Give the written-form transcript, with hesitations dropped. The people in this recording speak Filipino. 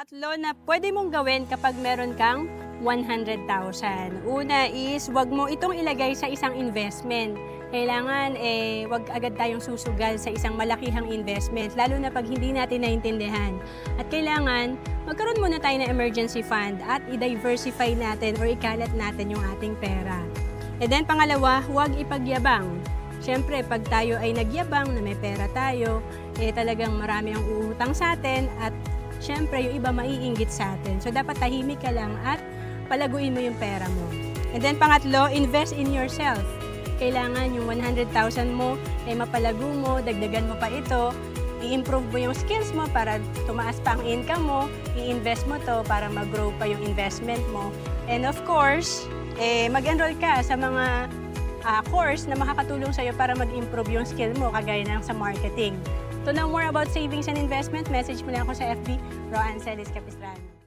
Tatlo na pwede mong gawin kapag meron kang 100,000. Una is, wag mo itong ilagay sa isang investment. Kailangan, wag agad tayong susugal sa isang malakihang investment, lalo na pag hindi natin naintindihan. At kailangan, magkaroon muna tayo ng emergency fund at i-diversify natin or ikalat natin yung ating pera. And then, pangalawa, huwag ipagyabang. Siyempre, pag tayo ay nagyabang na may pera tayo, talagang marami ang uutang sa atin at siyempre, yung iba maiinggit sa atin. So, dapat tahimik ka lang at palaguin mo yung pera mo. And then, pangatlo, invest in yourself. Kailangan yung 100,000 mo, mapalago mo, dagdagan mo pa ito, i-improve mo yung skills mo para tumaas pa ang income mo, i-invest mo to para mag-grow pa yung investment mo. And of course, mag-enroll ka sa mga course na makakatulong sa'yo para mag-improve yung skill mo, kagaya ng sa marketing. To know more about savings and investment, message mo lang ako sa FB, Roanne Celis Capistrano.